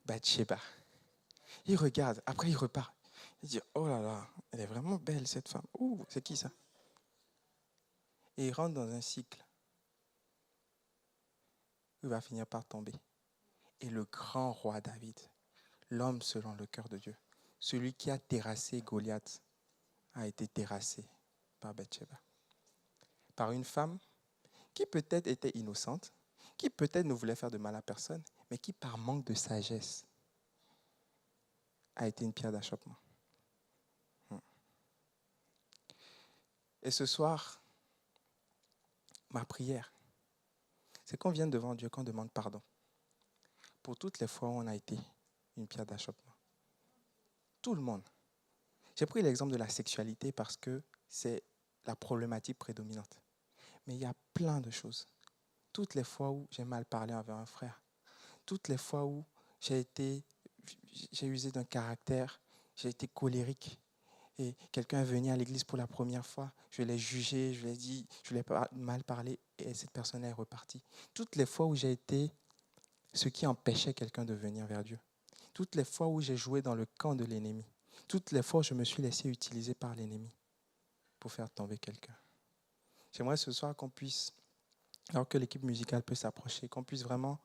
Bathsheba. Il regarde, après il repart. Il dit, oh là là, elle est vraiment belle cette femme. Oh, c'est qui ça? Et il rentre dans un cycle. Il va finir par tomber. Et le grand roi David, l'homme selon le cœur de Dieu, celui qui a terrassé Goliath, a été terrassé par Bathsheba. Par une femme qui peut-être était innocente, qui peut-être ne voulait faire de mal à personne, mais qui par manque de sagesse a été une pierre d'achoppement. Et ce soir, ma prière, c'est qu'on vienne devant Dieu, qu'on demande pardon pour toutes les fois où on a été une pierre d'achoppement. Tout le monde. J'ai pris l'exemple de la sexualité parce que c'est la problématique prédominante. Mais il y a plein de choses. Toutes les fois où j'ai mal parlé envers un frère, toutes les fois où j'ai usé d'un caractère, j'ai été colérique, et quelqu'un est venu à l'église pour la première fois, je l'ai jugé, je l'ai dit, je l'ai mal parlé, et cette personne est repartie. Toutes les fois où j'ai été ce qui empêchait quelqu'un de venir vers Dieu, toutes les fois où j'ai joué dans le camp de l'ennemi, toutes les fois où je me suis laissé utiliser par l'ennemi pour faire tomber quelqu'un. J'aimerais ce soir qu'on puisse, alors que l'équipe musicale peut s'approcher, qu'on puisse vraiment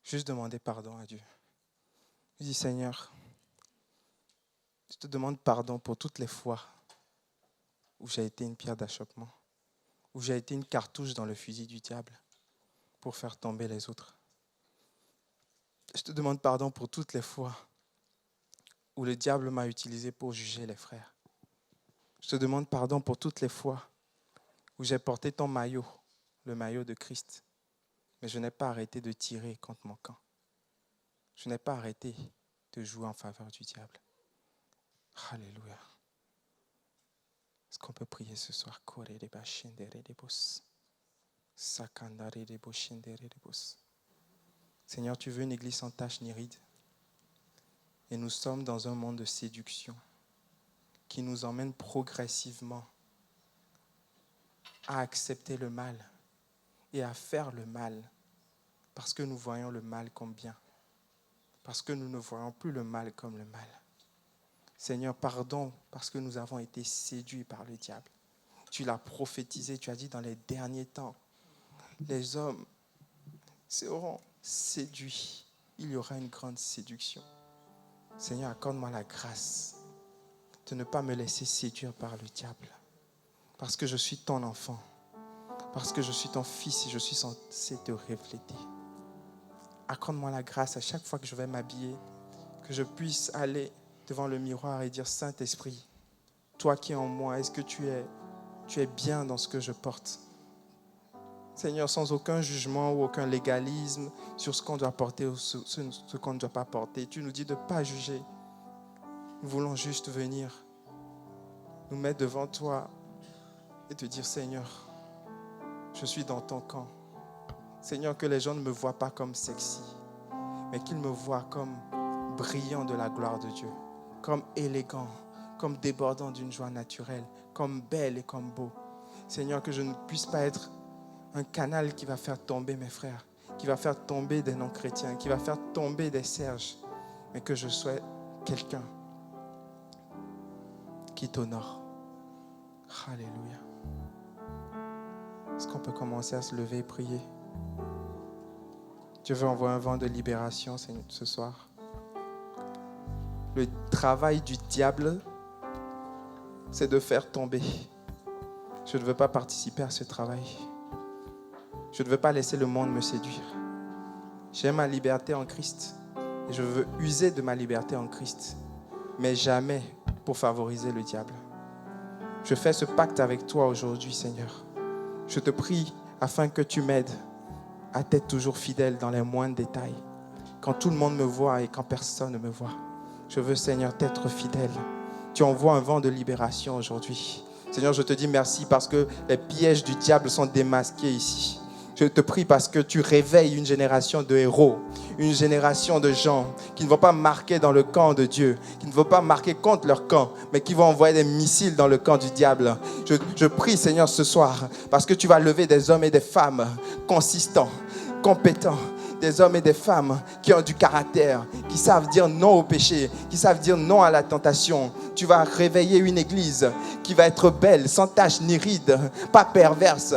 juste demander pardon à Dieu. Je dis, Seigneur, je te demande pardon pour toutes les fois où j'ai été une pierre d'achoppement, où j'ai été une cartouche dans le fusil du diable pour faire tomber les autres. Je te demande pardon pour toutes les fois où le diable m'a utilisé pour juger les frères. Je te demande pardon pour toutes les fois où j'ai porté ton maillot, le maillot de Christ, mais je n'ai pas arrêté de tirer contre mon camp. Je n'ai pas arrêté de jouer en faveur du diable. Alléluia. Est-ce qu'on peut prier ce soir? Seigneur, tu veux une église sans tache ni ride. Et nous sommes dans un monde de séduction qui nous emmène progressivement à accepter le mal et à faire le mal parce que nous voyons le mal comme bien, parce que nous ne voyons plus le mal comme le mal. Seigneur, pardon parce que nous avons été séduits par le diable. Tu l'as prophétisé, tu as dit dans les derniers temps, les hommes seront séduits. Il y aura une grande séduction. Seigneur, accorde-moi la grâce de ne pas me laisser séduire par le diable. Parce que je suis ton enfant. Parce que je suis ton fils et je suis censé te refléter. Accorde-moi la grâce à chaque fois que je vais m'habiller, que je puisse aller devant le miroir et dire, Saint-Esprit, toi qui es en moi, est-ce que tu es bien dans ce que je porte? Seigneur, sans aucun jugement ou aucun légalisme sur ce qu'on doit porter ou ce qu'on ne doit pas porter. Tu nous dis de ne pas juger. Nous voulons juste venir nous mettre devant toi et te dire, Seigneur, je suis dans ton camp. Seigneur, que les gens ne me voient pas comme sexy, mais qu'ils me voient comme brillant de la gloire de Dieu, comme élégant, comme débordant d'une joie naturelle, comme belle et comme beau. Seigneur, que je ne puisse pas être un canal qui va faire tomber mes frères, qui va faire tomber des non-chrétiens, qui va faire tomber des Serges, mais que je sois quelqu'un qui t'honore. Alléluia. Est-ce qu'on peut commencer à se lever et prier? Dieu veut envoyer un vent de libération ce soir. Le travail du diable, c'est de faire tomber. Je ne veux pas participer à ce travail. Je ne veux pas laisser le monde me séduire. J'ai ma liberté en Christ et je veux user de ma liberté en Christ, mais jamais pour favoriser le diable. Je fais ce pacte avec toi aujourd'hui, Seigneur. Je te prie afin que tu m'aides à être toujours fidèle dans les moindres détails. Quand tout le monde me voit et quand personne ne me voit. Je veux, Seigneur, t'être fidèle. Tu envoies un vent de libération aujourd'hui. Seigneur, je te dis merci parce que les pièges du diable sont démasqués ici. Je te prie parce que tu réveilles une génération de héros, une génération de gens qui ne vont pas marquer dans le camp de Dieu, qui ne vont pas marquer contre leur camp, mais qui vont envoyer des missiles dans le camp du diable. Je prie, Seigneur, ce soir, parce que tu vas lever des hommes et des femmes consistants, compétents, des hommes et des femmes qui ont du caractère, qui savent dire non au péché, qui savent dire non à la tentation. Tu vas réveiller une église qui va être belle, sans tache ni ride, pas perverse,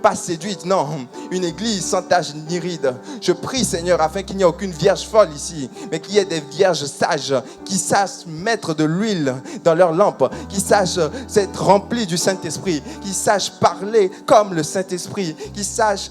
pas séduite, non. Une église sans tache ni ride. Je prie, Seigneur, afin qu'il n'y ait aucune vierge folle ici, mais qu'il y ait des vierges sages qui sachent mettre de l'huile dans leur lampe, qui sachent s'être remplis du Saint-Esprit, qui sachent parler comme le Saint-Esprit, qui sachent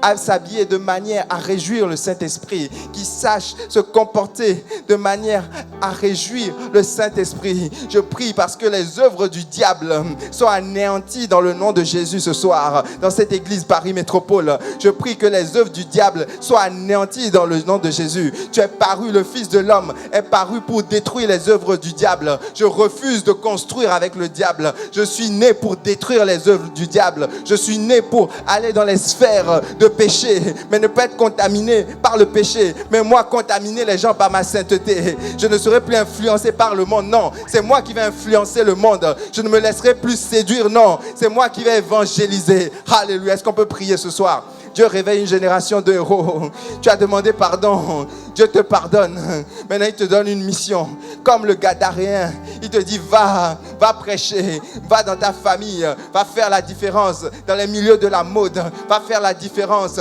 à s'habiller de manière à réjouir le Saint-Esprit, qui sache se comporter de manière à réjouir le Saint-Esprit. Je prie parce que les œuvres du diable sont anéanties dans le nom de Jésus ce soir, dans cette église Paris Métropole. Je prie que les œuvres du diable soient anéanties dans le nom de Jésus. Tu es paru, le Fils de l'homme est paru pour détruire les œuvres du diable. Je refuse de construire avec le diable. Je suis né pour détruire les œuvres du diable. Je suis né pour aller dans les sphères de péché, mais ne pas être contaminé par le péché, mais moi contaminer les gens par ma sainteté. Je ne serai plus influencé par le monde, non, c'est moi qui vais influencer le monde. Je ne me laisserai plus séduire, non, c'est moi qui vais évangéliser. Alléluia. Est-ce qu'on peut prier ce soir? Dieu réveille une génération de héros. Tu as demandé pardon, Dieu te pardonne. Maintenant il te donne une mission. Comme le Gadaréen, il te dit va prêcher, va dans ta famille, va faire la différence dans les milieux de la mode, va faire la différence.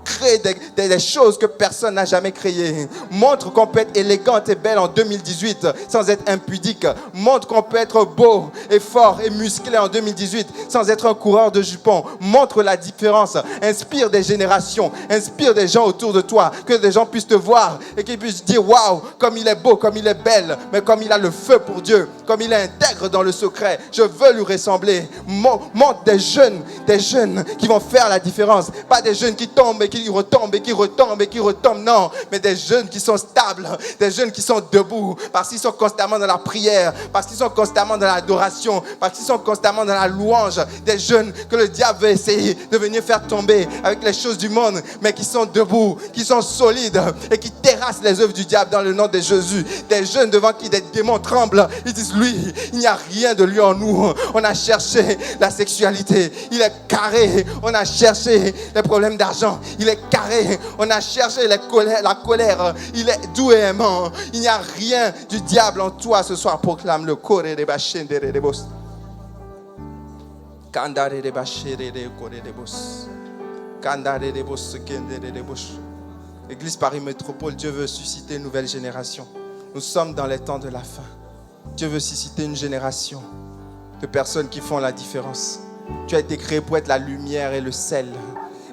Crée des choses que personne n'a jamais créées. Montre qu'on peut être élégante et belle en 2018 sans être impudique. Montre qu'on peut être beau et fort et musclé en 2018 sans être un coureur de jupons. Montre la différence. Inspire des générations. Inspire des gens autour de toi. Que des gens puissent te voir et qu'ils puissent dire waouh, comme il est beau, comme il est belle, mais comme il a le feu pour Dieu, comme il est intègre dans le secret. Je veux lui ressembler. Montre des jeunes qui vont faire la différence. Pas des jeunes qui tombent et qui retombent et qui retombent et qui retombent, non, mais des jeunes qui sont stables, des jeunes qui sont debout, parce qu'ils sont constamment dans la prière, parce qu'ils sont constamment dans l'adoration, parce qu'ils sont constamment dans la louange, des jeunes que le diable veut essayer de venir faire tomber avec les choses du monde, mais qui sont debout, qui sont solides et qui terrassent les œuvres du diable dans le nom de Jésus. Des jeunes devant qui des démons tremblent, ils disent lui, il n'y a rien de lui en nous. On a cherché la sexualité, il est carré. On a cherché les problèmes d'argent, il est carré. On a cherché la colère, il est doux et aimant. Il n'y a rien du diable en toi ce soir. Proclame le corps de Bachende de Bos. Kandare de Bachede de Coré de Bos. Kandare de Bos, Kende de Bos. Église Paris Métropole, Dieu veut susciter une nouvelle génération. Nous sommes dans les temps de la fin. Dieu veut susciter une génération de personnes qui font la différence. Tu as été créé pour être la lumière et le sel.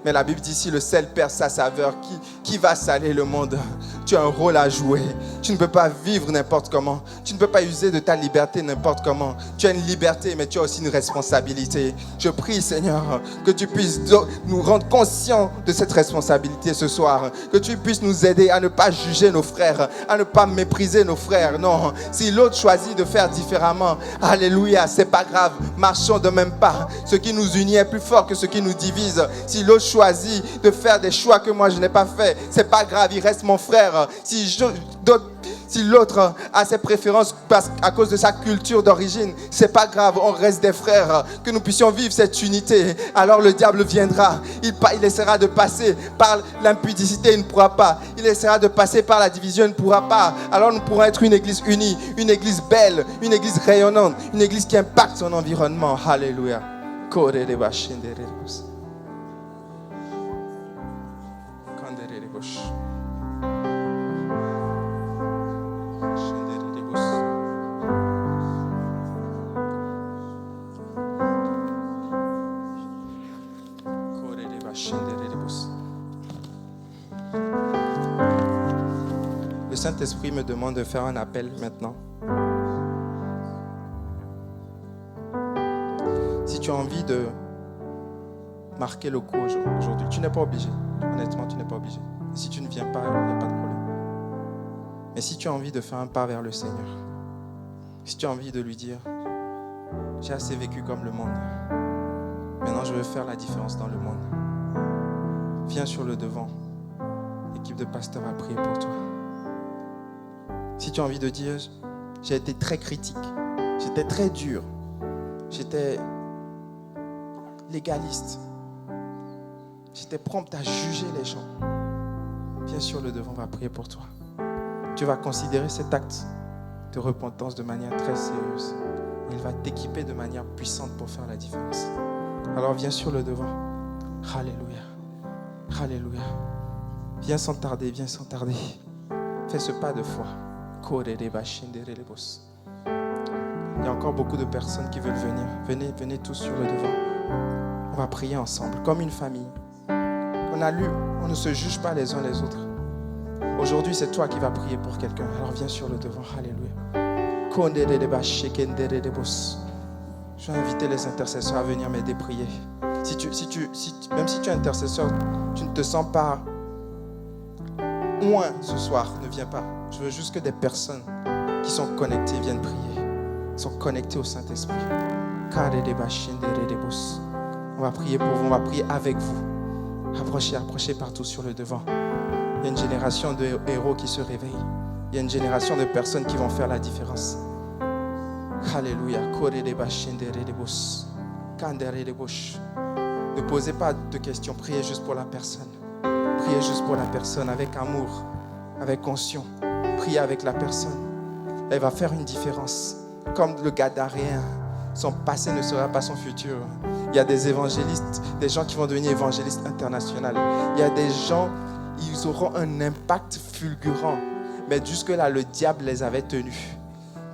Mais la Bible dit si le sel perd sa saveur, qui va saler le monde? Tu as un rôle à jouer. Tu ne peux pas vivre n'importe comment. Tu ne peux pas user de ta liberté n'importe comment. Tu as une liberté, mais tu as aussi une responsabilité. Je prie, Seigneur, que tu puisses nous rendre conscients de cette responsabilité ce soir. Que tu puisses nous aider à ne pas juger nos frères, à ne pas mépriser nos frères. Non, si l'autre choisit de faire différemment, alléluia, c'est pas grave. Marchons de même pas. Ce qui nous unit est plus fort que ce qui nous divise. Si l'autre choisit de faire des choix que moi je n'ai pas fait, c'est pas grave, il reste mon frère. Si l'autre a ses préférences à cause de sa culture d'origine, c'est pas grave, on reste des frères. Que nous puissions vivre cette unité. Alors le diable viendra. Il essaiera de passer par l'impudicité, il ne pourra pas. Il essaiera de passer par la division, il ne pourra pas. Alors nous pourrons être une église unie, une église belle, une église rayonnante, une église qui impacte son environnement. Alléluia. Le Saint-Esprit me demande de faire un appel maintenant. Si tu as envie de marquer le coup aujourd'hui, tu n'es pas obligé. Honnêtement, tu n'es pas obligé. Si tu ne viens pas, il n'y a pas de problème. Mais si tu as envie de faire un pas vers le Seigneur, si tu as envie de lui dire, j'ai assez vécu comme le monde. Maintenant, je veux faire la différence dans le monde. Viens sur le devant. L'équipe de pasteurs va prier pour toi. Si tu as envie de dire, j'ai été très critique, j'étais très dur, j'étais légaliste, j'étais prompt à juger les gens. Viens sur le devant, on va prier pour toi. Tu vas considérer cet acte de repentance de manière très sérieuse. Il va t'équiper de manière puissante pour faire la différence. Alors viens sur le devant. Alléluia. Alléluia. Viens sans tarder, viens sans tarder. Fais ce pas de foi. Il y a encore beaucoup de personnes qui veulent venir. Venez tous sur le devant. On va prier ensemble, comme une famille. On a lu, on ne se juge pas les uns les autres. Aujourd'hui, c'est toi qui vas prier pour quelqu'un. Alors viens sur le devant. Alléluia. Je vais inviter les intercesseurs à venir m'aider à prier. Même si tu es intercesseur, tu ne te sens pas loin ce soir, ne viens pas. Je veux juste que des personnes qui sont connectées viennent prier. Sont connectées au Saint-Esprit. On va prier pour vous, on va prier avec vous. Approchez partout sur le devant. Il y a une génération de héros qui se réveillent. Il y a une génération de personnes qui vont faire la différence. Alléluia. Ne posez pas de questions, priez juste pour la personne. Priez juste pour la personne avec amour, avec conscience. Priez avec la personne. Elle va faire une différence. Comme le Gadaréen, son passé ne sera pas son futur. Il y a des évangélistes, des gens qui vont devenir évangélistes internationaux. Il y a des gens, ils auront un impact fulgurant. Mais jusque-là, le diable les avait tenus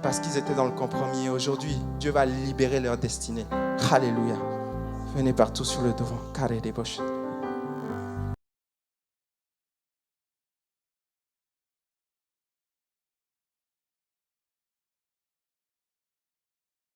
parce qu'ils étaient dans le compromis. Et aujourd'hui, Dieu va libérer leur destinée. Alléluia. Venez partout sur le devant. Carré des poches.